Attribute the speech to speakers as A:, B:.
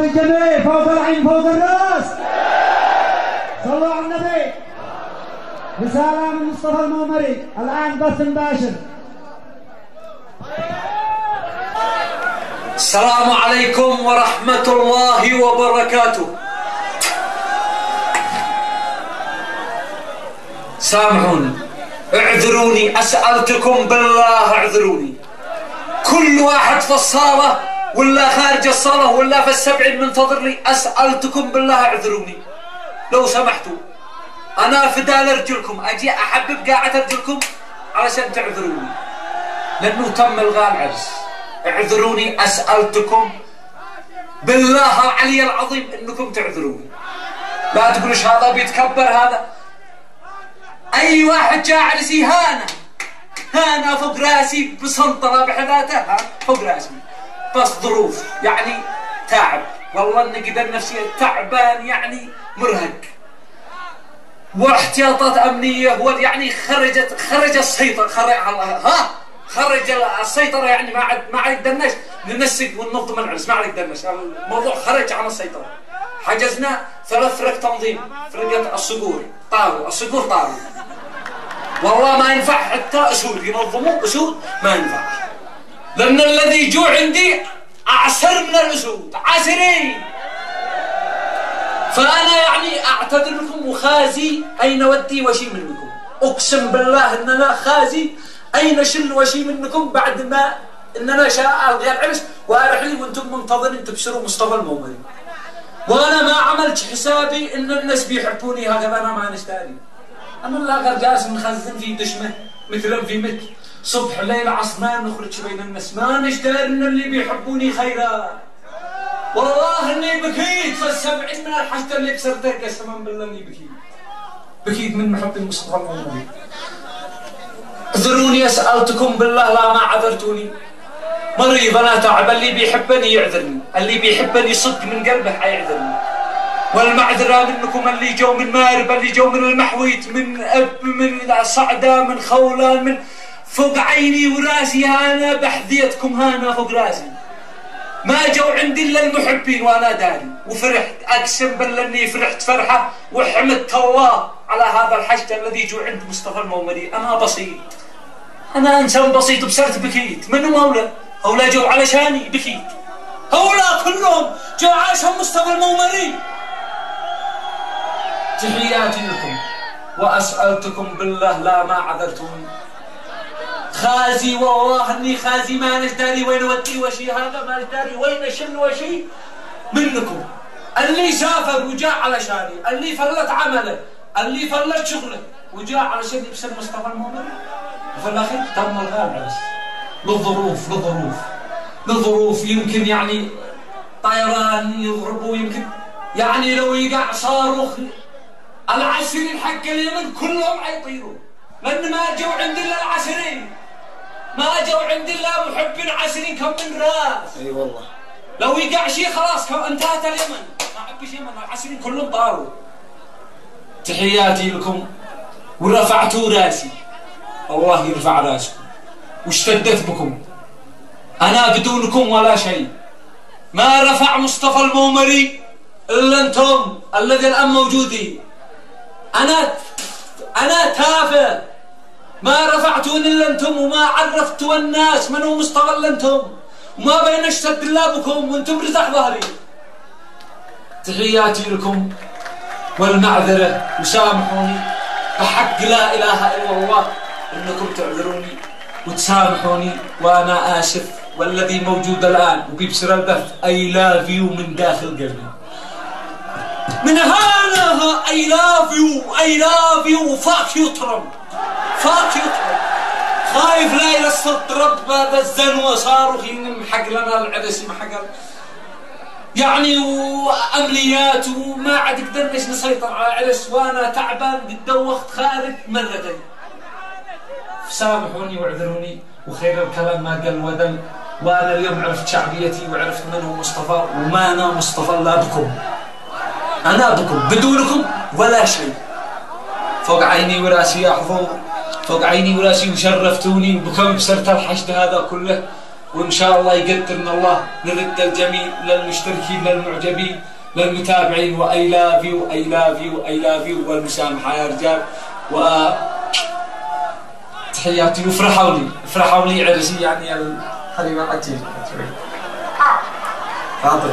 A: الجميع فوق العين فوق الراس. صلوا على النبي. رسالة من مصطفى المومري الآن بث مباشر.
B: السلام عليكم ورحمة الله وبركاته. سامحوني، اعذروني، أسألتكم بالله اعذروني. كل واحد في الصالة ولا خارج الصالة ولا في السبعين منتظر لي، أسألتكم بالله اعذروني لو سمحتوا. أنا فداء لرجلكم، أجي أحبب قاعة رجلكم علشان تعذروني، لأنه تم إلغاء العرس. اعذروني، أسألتكم بالله العلي العظيم إنكم تعذروني. لا تقولوش هذا بيتكبر هذا. أي واحد جاء عرسي هانا فوق راسي بسنطرة بحذاته، فوق راسي، بس ظروف يعني تعب، والله إني قدر نفسي تعبان يعني مرهق، واحتياطات أمنية يعني خرج السيطرة، خرج السيطرة، يعني ما عاد قدرناش ننسق وننظم العرس، ما عاد قدرناش، الموضوع خرج عن السيطرة. حجزنا 3 فرق تنظيم، فرقة الصقور طاروا، والله ما ينفع حتى أسود ينظموا أسود، ما ينفع، لأن الذي يجوع عندي أعسر من الأسود، عسري. فأنا يعني أعتذر لكم وخازي أين ودي وشي منكم، أقسم بالله إن أنا خازي أين شل وشي منكم بعد ما إننا شاء ألغي العرس وأرح لي وأنتم منتظرين تبشروا مصطفى المومري. وأنا ما عملت حسابي إن الناس بيحبوني هكذا، أنا ما نشتاري. أنا لا جالس نخزن في دشمة مثلا في مثل صبح ليل عصر، ما نخرج بين الناس، ما نشتاري إن اللي بيحبوني خيرا. والله إني بكيت في 70 من الحشد اللي كسرته، قسما بالله إني بكيت من محب المصطفى المومري. اعذروني، أسألتكم بالله لا ما عذرتوني. مريض أنا تعب، اللي بيحبني يعذرني، اللي بيحبني صدق من قلبه حيعذرني. والمعذرة منكم اللي جو من مارب، اللي جو من المحويت، من من صعدة، من خولان، من فوق عيني وراسي، أنا بحذيتكم هانا فوق راسي. ما جو عندي إلا المحبين وأنا داري، وفرحت، أقسم بالله إني فرحت فرحة وحمدت الله على هذا الحشد الذي جو عند مصطفى المومري. أنا بسيط، أنا إنسان بسيط، بصرت بكيت. منو هؤلاء جو علشاني بكيت، هؤلاء كلهم جو عشان مصطفى المومري. تحياتي لكم، وأسألتكم بالله لا ما عذرتوني. خازي، والله اني خازي، ما نشداري وين ودي وشي، هذا ما نشداري وين شن وشي منكم. اللي سافر وجاء علشاني، اللي فلت عمله، اللي فلت شغله وجاء علشان يبسم مصطفى المومري، وفي الاخير تم الغاء العرس لظروف يمكن يعني طيران يضربوا، يمكن يعني لو يقع صاروخ العسكريين حق اليمن كلهم حيطيروا، لان ما جو عندي الا العسكريين، ما جو عندي الا محبين عسكريين كم من راس. اي والله لو يقع شيء خلاص انتهت اليمن، ما عبش يمن، العسكريين كلهم طاروا. تحياتي لكم، ورفعتوا راسي، الله يرفع راسكم، واشتدت بكم. انا بدونكم ولا شيء، ما رفع مصطفى المومري الا انتم الذي الان موجودين. انا تافه، ما رفعتوني الا انتم، وما عرفتوا الناس من هو مصطفى الا انتم، وما بين اشتد الله بكم وانتم رزح ظهري. تحياتي لكم والمعذره، وسامحوني بحق لا اله الا الله انكم تعذروني وتسامحوني، وانا اسف. والذي موجود الان وبيبصر البث I love you من داخل قلبي، من هنا I love you fuck you ترامب، خايف لا يلصق ترامب هذا الزنوة صاروخ يمحق لنا العرس، يمحق يعني وعمليات، وما عاد قدرناش نسيطر على العرس، وانا تعبان قد دوخت خارج مرتين. سامحوني واعذروني، وخير الكلام ما قل ودل. وانا اليوم عرفت شعبيتي وعرفت من هو مصطفى، وما انا مصطفى الا بكم، انا بكم، بدونكم ولا شيء. فوق عيني وراسي يا حضور، فوق عيني وراسي، وشرفتوني، وبكم بسرت الحشد هذا كله. وإن شاء الله يقدرنا الله نرد الجميل للمشتركين للمعجبين للمتابعين وأي لافيو وأي لافيو وأي لافيو والمسامحة يا رجال. تحياتي وافرحوا لي عرسي يعني الحليمة عجيب. حاضر.